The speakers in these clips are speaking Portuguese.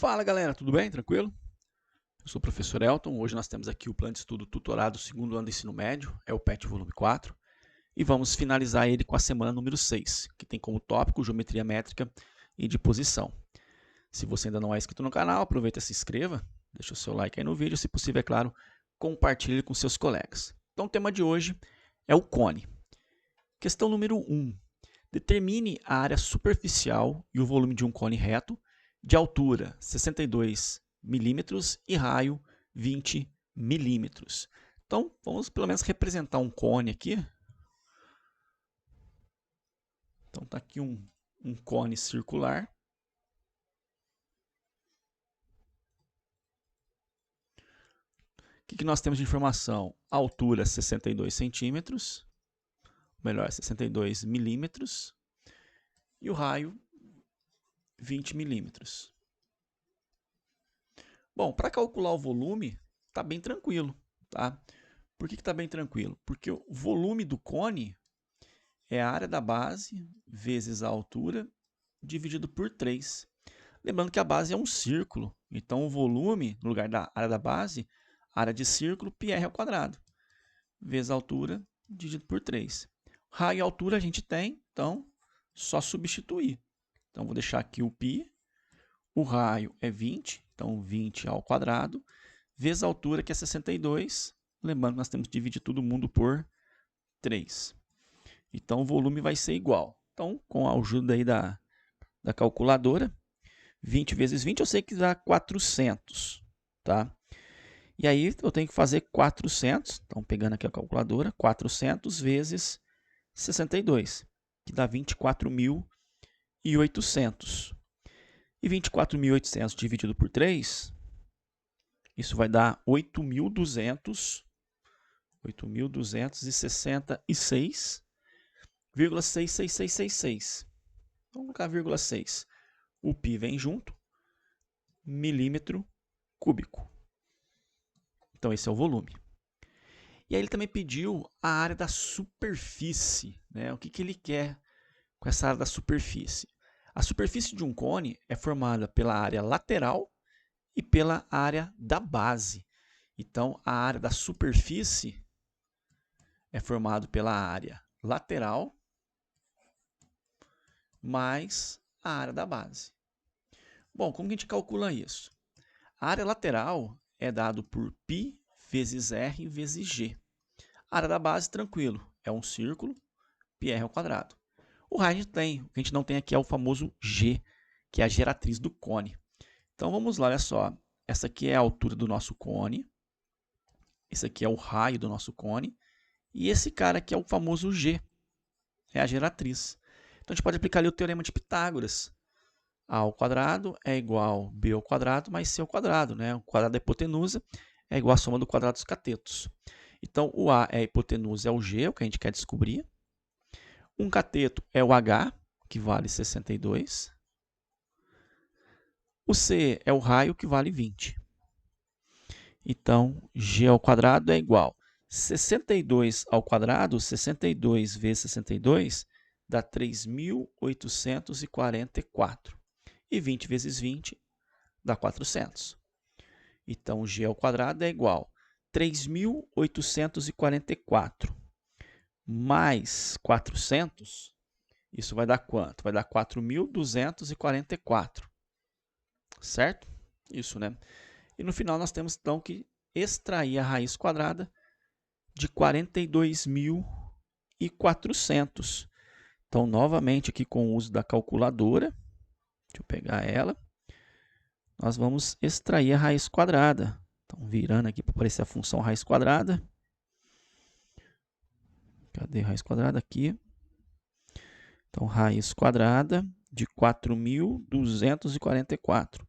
Fala galera, tudo bem? Tranquilo? Eu sou o professor Elton, hoje nós temos aqui o plano de estudo tutorado do segundo ano do ensino médio, é o PET volume 4, e vamos finalizar ele com a semana número 6, que tem como tópico geometria métrica e de posição. Se você ainda não é inscrito no canal, aproveita e se inscreva, deixa o seu like aí no vídeo, se possível, é claro, compartilhe com seus colegas. Então o tema de hoje é o cone. Questão número 1. Determine a área superficial e o volume de um cone reto de altura 62 milímetros e raio 20 milímetros. Então, vamos pelo menos representar um cone aqui. Então, está aqui um cone circular. O que nós temos de informação? A altura 62 centímetros, melhor, 62 milímetros, e o raio 20 milímetros. Bom, para calcular o volume, está bem tranquilo, tá? Por que está bem tranquilo? Porque o volume do cone é a área da base vezes a altura dividido por 3. Lembrando que a base é um círculo, então o volume, no lugar da área da base, área de círculo, πr ao quadrado, vezes a altura dividido por 3. Raio e altura a gente tem, então só substituir. Então vou deixar aqui o π, o raio é 20, então 20 ao quadrado, vezes a altura que é 62, lembrando que nós temos que dividir todo mundo por 3. Então o volume vai ser igual. Então, com a ajuda aí da calculadora, 20 vezes 20 eu sei que dá 400, tá? E aí eu tenho que fazer 400, então pegando aqui a calculadora, 400 vezes 62, que dá 24.800. E 24.800 dividido por 3, isso vai dar 8.266,6666. Vamos colocar vírgula 6. O π vem junto, milímetro cúbico. Então, esse é o volume. E aí ele também pediu a área da superfície, né? O que ele quer com essa área da superfície? A superfície de um cone é formada pela área lateral e pela área da base. Então, a área da superfície é formada pela área lateral mais a área da base. Bom, como que a gente calcula isso? A área lateral é dado por π vezes r vezes g. A área da base, tranquilo, é um círculo, πr ao quadrado. O raio a gente tem, o que a gente não tem aqui é o famoso g, que é a geratriz do cone. Então vamos lá, olha só. Essa aqui é a altura do nosso cone, esse aqui é o raio do nosso cone, e esse cara aqui é o famoso g, é a geratriz. Então a gente pode aplicar ali o teorema de Pitágoras. A ao quadrado é igual a b ao quadrado mais c ao quadrado, né? O quadrado da hipotenusa é igual à soma do quadrado dos catetos. Então, o a é a hipotenusa, é o g, o que a gente quer descobrir. Um cateto é o h, que vale 62. O c é o raio, que vale 20. Então, g ao quadrado é igual a 62 ao quadrado, 62 vezes 62, dá 3.844. E 20 vezes 20 dá 400. Então, g ao quadrado é igual a 3.844 mais 400, isso vai dar quanto? Vai dar 4.244, certo? Isso, né? E no final nós temos, então, que extrair a raiz quadrada de 42.400. Então, novamente aqui com o uso da calculadora, deixa eu pegar ela, nós vamos extrair a raiz quadrada. Então, virando aqui para aparecer a função raiz quadrada. Cadê a raiz quadrada? Aqui. Então, raiz quadrada de 4.244.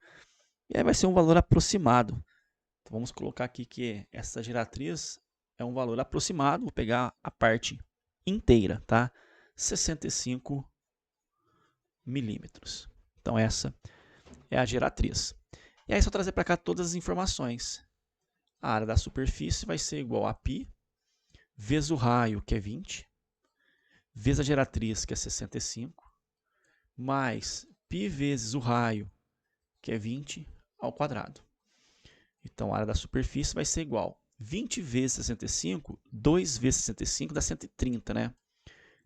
E aí vai ser um valor aproximado. Então, vamos colocar aqui que essa geratriz é um valor aproximado. Vou pegar a parte inteira, tá? 65 milímetros. Então, essa é a geratriz. E aí, é só trazer para cá todas as informações. A área da superfície vai ser igual a π, vezes o raio, que é 20, vezes a geratriz, que é 65, mais π vezes o raio, que é 20, ao quadrado. Então, a área da superfície vai ser igual 20 vezes 65, 2 vezes 65 dá 130, né?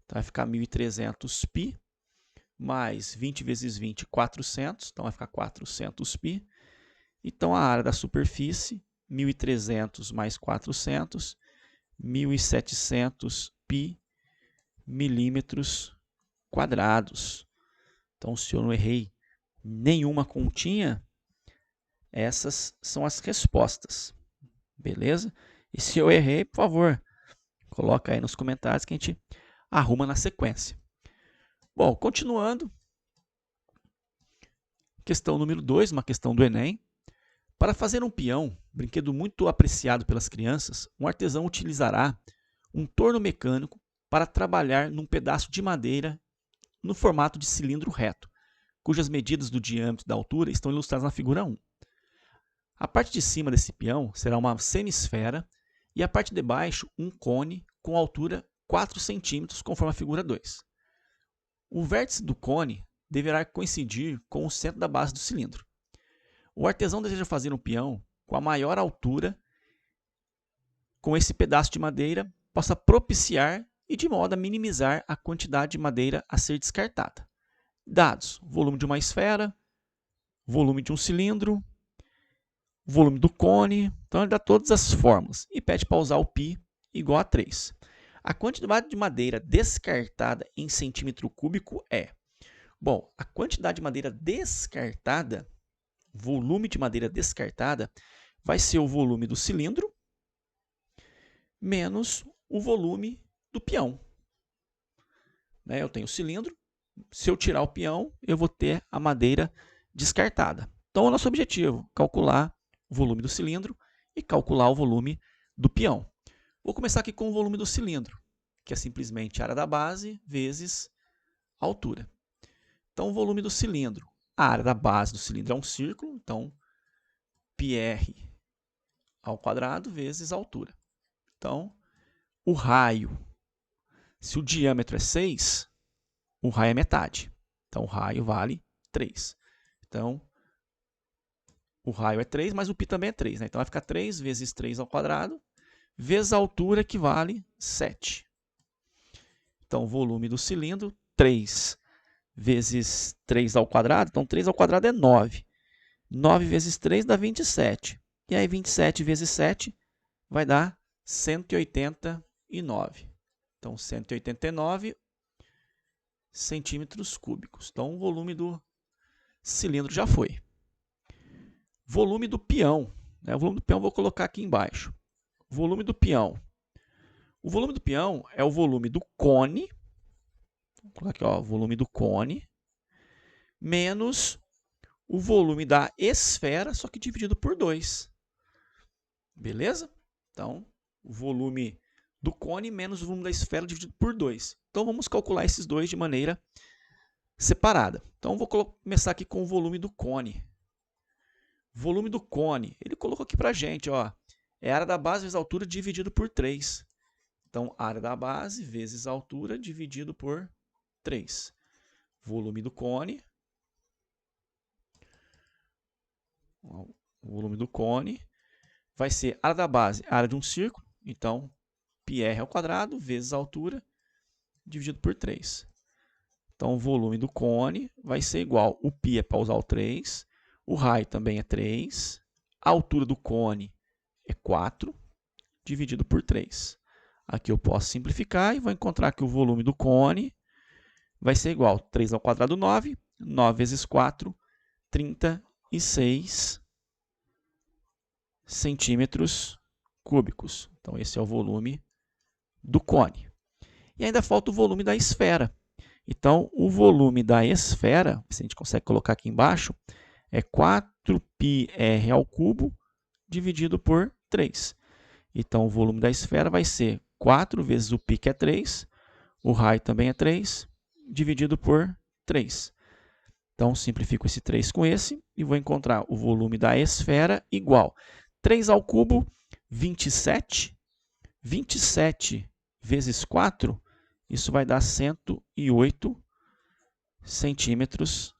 Então, vai ficar 1.300 π, mais 20 vezes 20, 400. Então, vai ficar 400 π. Então, a área da superfície, 1.300 mais 400, 1.700 π milímetros quadrados. Então, se eu não errei nenhuma continha, essas são as respostas. Beleza? E se eu errei, por favor, coloca aí nos comentários que a gente arruma na sequência. Bom, continuando. Questão número 2, uma questão do Enem. Para fazer um peão, brinquedo muito apreciado pelas crianças, um artesão utilizará um torno mecânico para trabalhar num pedaço de madeira no formato de cilindro reto, cujas medidas do diâmetro e da altura estão ilustradas na figura 1. A parte de cima desse peão será uma semisfera e a parte de baixo um cone com altura 4 cm, conforme a figura 2. O vértice do cone deverá coincidir com o centro da base do cilindro. O artesão deseja fazer um peão com a maior altura, com esse pedaço de madeira possa propiciar e de modo a minimizar a quantidade de madeira a ser descartada. Dados: volume de uma esfera, volume de um cilindro, volume do cone. Então, ele dá todas as fórmulas e pede para usar o π igual a 3. A quantidade de madeira descartada em centímetro cúbico é... Bom, a quantidade de madeira descartada, volume de madeira descartada, vai ser o volume do cilindro menos o volume do peão. Eu tenho o cilindro, se eu tirar o peão, eu vou ter a madeira descartada. Então, é o nosso objetivo, calcular o volume do cilindro e calcular o volume do peão. Vou começar aqui com o volume do cilindro, que é simplesmente a área da base vezes a altura. Então, o volume do cilindro, a área da base do cilindro é um círculo, então, πr ao quadrado vezes a altura. Então, o raio, se o diâmetro é 6, o raio é metade. Então, o raio vale 3. Então, o raio é 3, mas o π também é 3. Né? Então, vai ficar 3 vezes 3 ao quadrado, vezes a altura, que vale 7. Então, o volume do cilindro, 3 vezes 3 ao quadrado. Então, 3 ao quadrado é 9. 9 vezes 3 dá 27. E aí, 27 vezes 7 vai dar 189. Então, 189 centímetros cúbicos. Então, o volume do cilindro já foi. Volume do peão. O volume do peão eu vou colocar aqui embaixo. Volume do peão. O volume do peão é o volume do cone. Vou colocar aqui, ó, volume do cone, menos o volume da esfera, só que dividido por 2. Beleza? Então, o volume do cone menos o volume da esfera dividido por 2. Então, vamos calcular esses dois de maneira separada. Então, vou começar aqui com o volume do cone. Volume do cone, ele colocou aqui para a gente, ó, é a área da base vezes a altura dividido por 3. Então, área da base vezes a altura dividido por 3. Volume do cone. O volume do cone vai ser a área da base, a área de um círculo. Então, πr ao quadrado vezes a altura dividido por 3. Então, o volume do cone vai ser igual, o π é para usar o 3, o raio também é 3, a altura do cone é 4, dividido por 3. Aqui eu posso simplificar e vou encontrar que o volume do cone vai ser igual a 3 ao quadrado, 9, 9 vezes 4, 36 centímetros cúbicos. Então, esse é o volume do cone. E ainda falta o volume da esfera. Então, o volume da esfera, se a gente consegue colocar aqui embaixo, é 4πr ao cubo dividido por 3. Então, o volume da esfera vai ser 4 vezes o π, que é 3, o raio também é 3, dividido por 3. Então, simplifico esse 3 com esse e vou encontrar o volume da esfera igual 3 ao cubo, 27. 27 vezes 4, isso vai dar 108 centímetros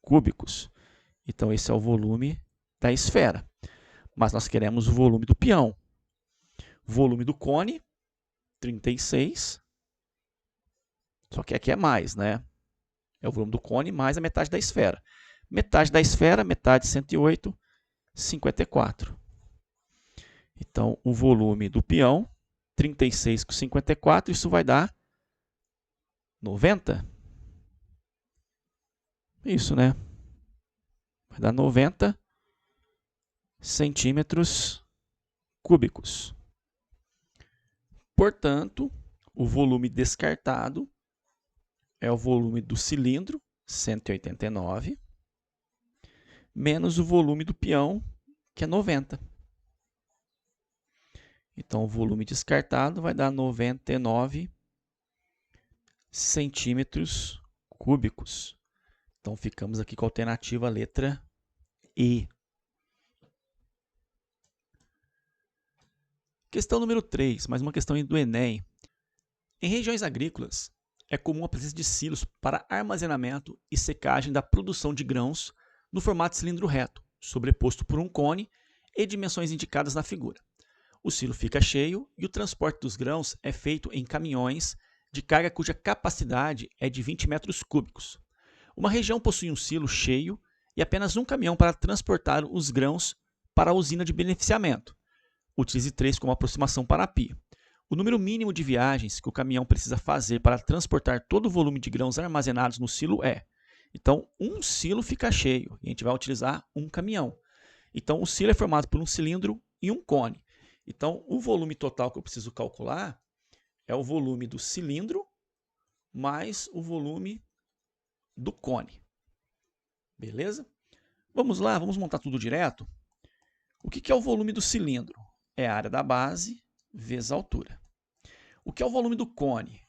cúbicos. Então, esse é o volume da esfera. Mas nós queremos o volume do peão. Volume do cone, 36. Só que aqui é mais, né? É o volume do cone mais a metade da esfera. Metade da esfera, metade de 108, 54. Então, o volume do peão, 36 com 54, isso vai dar 90. Isso, né? Vai dar 90 centímetros cúbicos. Portanto, o volume descartado é o volume do cilindro, 189, menos o volume do peão, que é 90. Então, o volume descartado vai dar 99 centímetros cúbicos. Então, ficamos aqui com a alternativa letra E. Questão número 3, mais uma questão do Enem. Em regiões agrícolas, é comum a presença de silos para armazenamento e secagem da produção de grãos no formato de cilindro reto, sobreposto por um cone e dimensões indicadas na figura. O silo fica cheio e o transporte dos grãos é feito em caminhões de carga cuja capacidade é de 20 metros cúbicos. Uma região possui um silo cheio e apenas um caminhão para transportar os grãos para a usina de beneficiamento. Utilize 3 como aproximação para a pia. O número mínimo de viagens que o caminhão precisa fazer para transportar todo o volume de grãos armazenados no silo é. Então, um silo fica cheio e a gente vai utilizar um caminhão. Então, o silo é formado por um cilindro e um cone. Então, o volume total que eu preciso calcular é o volume do cilindro mais o volume do cone. Beleza? Vamos lá, vamos montar tudo direto. O que é o volume do cilindro? É a área da base vezes a altura. O que é o volume do cone?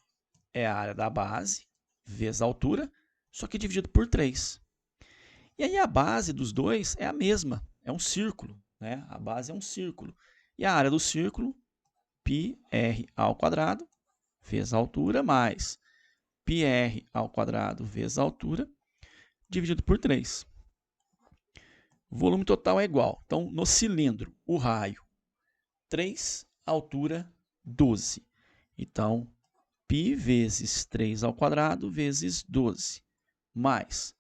É a área da base vezes a altura, só que dividido por 3. E aí a base dos dois é a mesma, é um círculo, né? A base é um círculo. E a área do círculo, πr ao quadrado vezes a altura, mais πr ao quadrado vezes a altura, dividido por 3. O volume total é igual. Então, no cilindro, o raio, 3, altura, 12. Então, π vezes 3 ao quadrado vezes 12. Mais,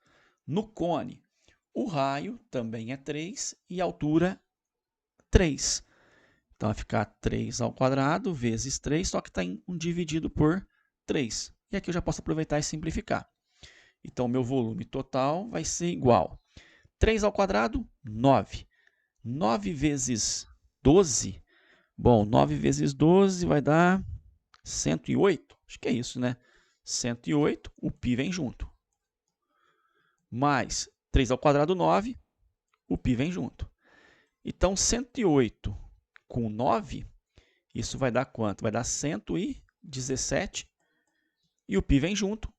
no cone, o raio também é 3 e a altura, 3. Então, vai ficar 3 ao quadrado vezes 3, só que está dividido por 3. E aqui eu já posso aproveitar e simplificar. Então, meu volume total vai ser igual. 3 ao quadrado, 9. 9 vezes 12. Bom, 9 vezes 12 vai dar 108. Acho que é isso, né? 108, o π vem junto. Mais 3 ao quadrado, 9. O π vem junto. Então, 108 com 9, isso vai dar quanto? Vai dar 117. E o π vem junto.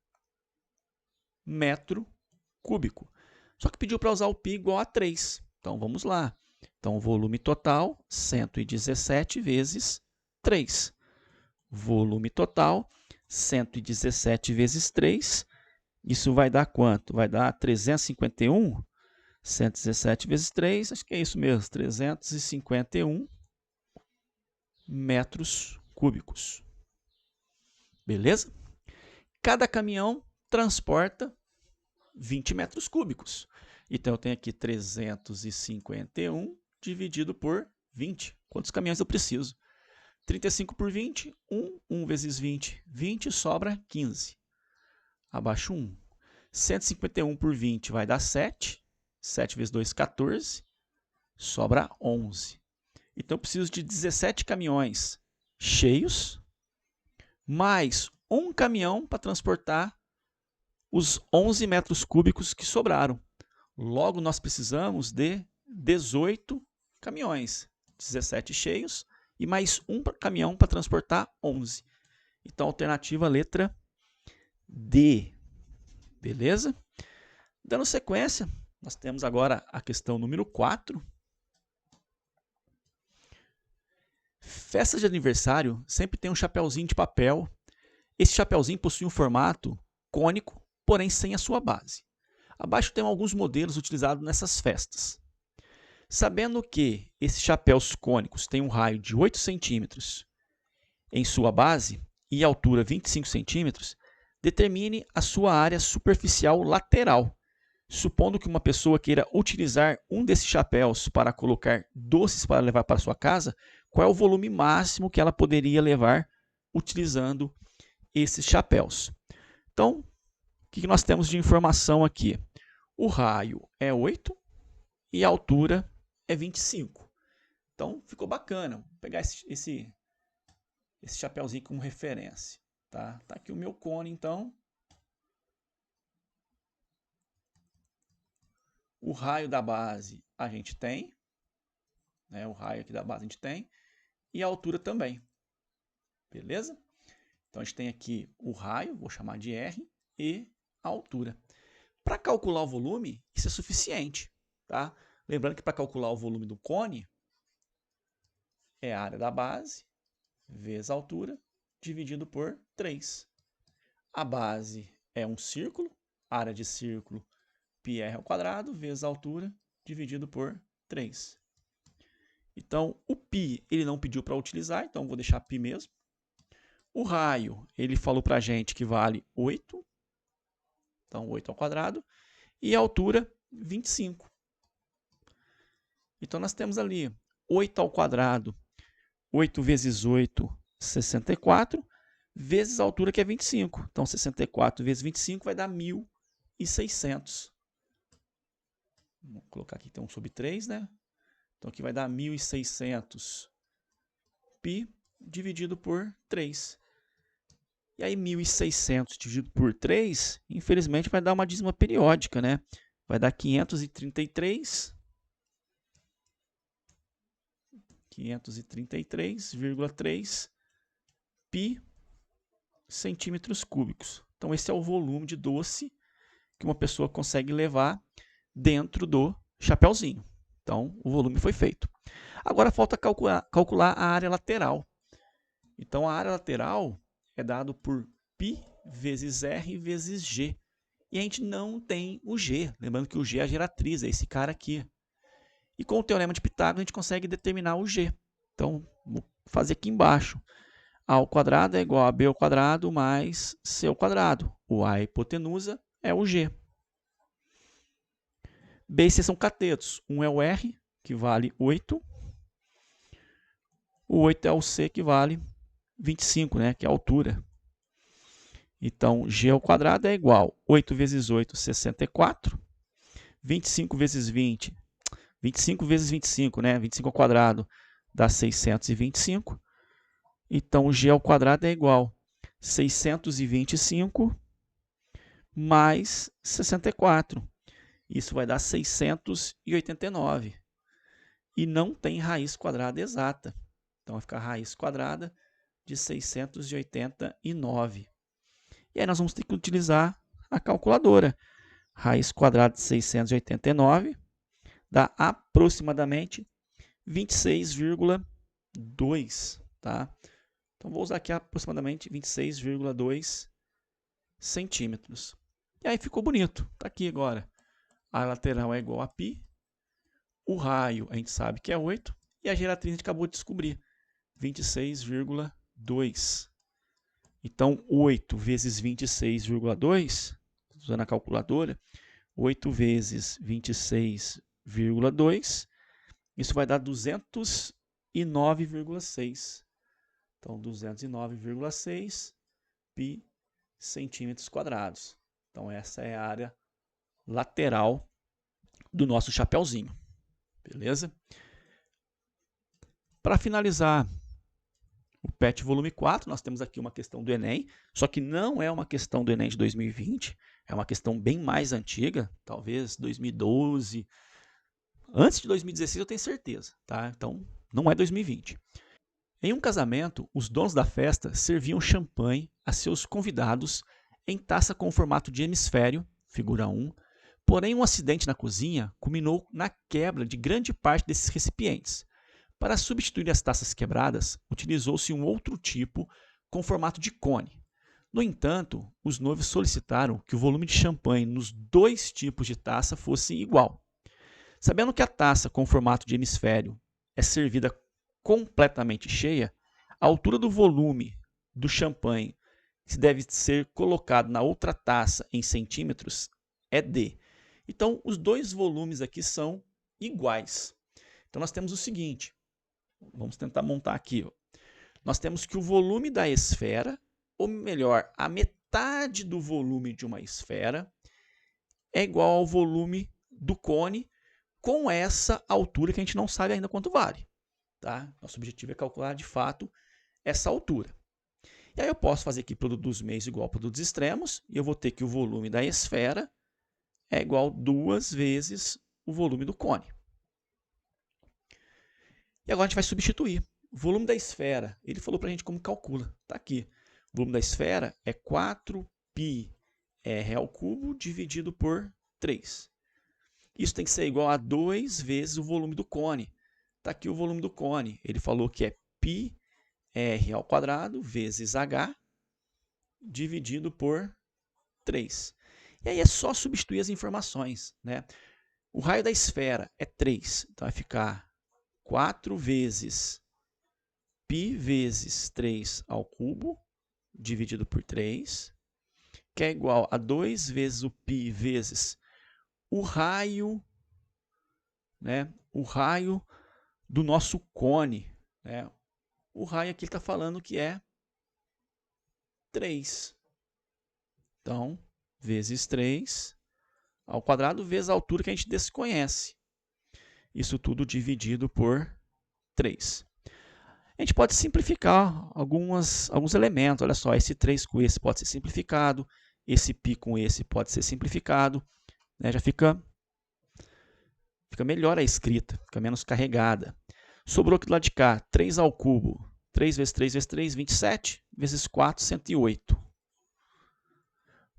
Metro cúbico. Só que pediu para usar o π igual a 3. Então, vamos lá. Então, o volume total, 117 vezes 3. Volume total, 117 vezes 3. Isso vai dar quanto? Vai dar 351. 117 vezes 3, acho que é isso mesmo, 351 metros cúbicos. Beleza? Cada caminhão transporta 20 metros cúbicos. Então, eu tenho aqui 351 dividido por 20. Quantos caminhões eu preciso? 35 por 20, 1. 1 vezes 20, 20, sobra 15. Abaixo 1. 151 por 20 vai dar 7. 7 vezes 2, 14. Sobra 11. Então, eu preciso de 17 caminhões cheios, mais um caminhão para transportar os 11 metros cúbicos que sobraram. Logo, nós precisamos de 18 caminhões, 17 cheios e mais um caminhão para transportar 11. Então, alternativa letra D. Beleza? Dando sequência, nós temos agora a questão número 4. Festa de aniversário sempre tem um chapeuzinho de papel. Esse chapeuzinho possui um formato cônico, porém sem a sua base. Abaixo tem alguns modelos utilizados nessas festas. Sabendo que esses chapéus cônicos têm um raio de 8 centímetros em sua base e altura 25 centímetros, determine a sua área superficial lateral. Supondo que uma pessoa queira utilizar um desses chapéus para colocar doces para levar para sua casa, qual é o volume máximo que ela poderia levar utilizando esses chapéus? Então, o que nós temos de informação aqui? O raio é 8 e a altura é 25. Então, ficou bacana. Vou pegar esse chapéuzinho como referência. Tá aqui o meu cone, então. O raio da base a gente tem, né? O raio aqui da base a gente tem, e a altura também. Beleza? Então a gente tem aqui o raio, vou chamar de R, e a altura. Para calcular o volume, isso é suficiente. Tá? Lembrando que para calcular o volume do cone, é a área da base vezes a altura dividido por 3. A base é um círculo, área de círculo πr ao quadrado vezes a altura dividido por 3. Então, o π ele não pediu para utilizar, então vou deixar π mesmo. O raio, ele falou para a gente que vale 8, então 8 ao quadrado, e a altura 25. Então, nós temos ali 8 ao quadrado, 8 vezes 8, 64, vezes a altura que é 25. Então, 64 vezes 25 vai dar 1.600. Vou colocar aqui então 1 sobre 3, né? Então aqui vai dar 1.600 π dividido por 3. E aí 1.600 dividido por 3, infelizmente vai dar uma dízima periódica, né? Vai dar 533,3 π centímetros cúbicos. Então esse é o volume de doce que uma pessoa consegue levar dentro do chapéuzinho. Então, o volume foi feito. Agora falta calcular a área lateral. Então, a área lateral é dado por π vezes R vezes G. E a gente não tem o G. Lembrando que o G é a geratriz, é esse cara aqui. E com o teorema de Pitágoras, a gente consegue determinar o G. Então, vou fazer aqui embaixo. A ao quadrado é igual a B ao quadrado mais C ao quadrado. O A é a hipotenusa, é o G. B e C são catetos. Um é o R, que vale 8. O 8 é o C, que vale 25, né? Que é a altura. Então, G ao quadrado é igual a 8 vezes 8, 64. 25 vezes 20, 25 vezes 25, né? 25 ao quadrado dá 625. Então, G ao quadrado é igual a 625 mais 64. Isso vai dar 689. E não tem raiz quadrada exata. Então, vai ficar a raiz quadrada de 689. E aí nós vamos ter que utilizar a calculadora. Raiz quadrada de 689 dá aproximadamente 26,2. Tá? Então, vou usar aqui aproximadamente 26,2 centímetros. E aí ficou bonito. Está aqui agora. A lateral é igual a π. O raio a gente sabe que é 8. E a geratriz a gente acabou de descobrir. 26,2. Então, 8 vezes 26,2, usando a calculadora, 8 vezes 26,2, isso vai dar 209,6. Então, 209,6 π centímetros quadrados. Então, essa é a área lateral do nosso chapéuzinho. Beleza? Para finalizar o PET volume 4, nós temos aqui uma questão do Enem, só que não é uma questão do Enem de 2020, é uma questão bem mais antiga, talvez 2012, antes de 2016 eu tenho certeza, tá? Então não é 2020. Em um casamento, os donos da festa serviam champanhe a seus convidados em taça com o formato de hemisfério, figura 1, porém um acidente na cozinha culminou na quebra de grande parte desses recipientes. Para substituir as taças quebradas, utilizou-se um outro tipo com formato de cone. No entanto, os noivos solicitaram que o volume de champanhe nos dois tipos de taça fosse igual. Sabendo que a taça com formato de hemisfério é servida completamente cheia, a altura do volume do champanhe que deve ser colocado na outra taça em centímetros é D. Então, os dois volumes aqui são iguais. Então, nós temos o seguinte, vamos tentar montar aqui. Ó. Nós temos que o volume da esfera, ou melhor, a metade do volume de uma esfera, é igual ao volume do cone, com essa altura que a gente não sabe ainda quanto vale. Tá? Nosso objetivo é calcular, de fato, essa altura. E aí eu posso fazer aqui produto dos meios igual ao produto dos extremos, e eu vou ter que o volume da esfera é igual a 2 vezes o volume do cone. E agora a gente vai substituir. O volume da esfera, ele falou para a gente como calcula. Está aqui. O volume da esfera é 4πr ao cubo dividido por 3. Isso tem que ser igual a 2 vezes o volume do cone. Está aqui o volume do cone. Ele falou que é πr ao quadrado vezes h dividido por 3. E aí é só substituir as informações. Né? O raio da esfera é 3. Então vai ficar 4 vezes π vezes 3 ao cubo dividido por 3, que é igual a 2 vezes o π vezes o raio, né? O raio do nosso cone. Né? O raio aqui está falando que é 3. Então, vezes 3 ao quadrado vezes a altura que a gente desconhece. Isso tudo dividido por 3. A gente pode simplificar alguns elementos. Olha só, esse 3 com esse pode ser simplificado, esse π com esse pode ser simplificado. Né? Já fica melhor a escrita, fica menos carregada. Sobrou aqui do lado de cá, 3 ao cubo. 3 vezes 3 vezes 3, 27, vezes 4, 108.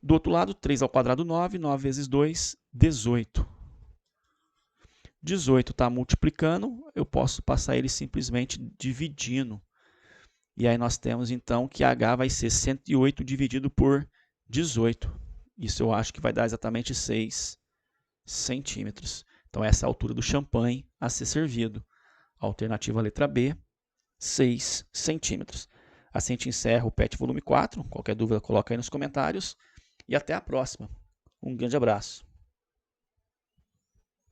Do outro lado, 3 ao quadrado, 9. 9 vezes 2, 18. 18 está multiplicando, eu posso passar ele simplesmente dividindo. E aí nós temos então que h vai ser 108 dividido por 18. Isso eu acho que vai dar exatamente 6 centímetros. Então essa é a altura do champanhe a ser servido. Alternativa letra B, 6 centímetros. Assim a gente encerra o PET volume 4. Qualquer dúvida coloca aí nos comentários. E até a próxima. Um grande abraço.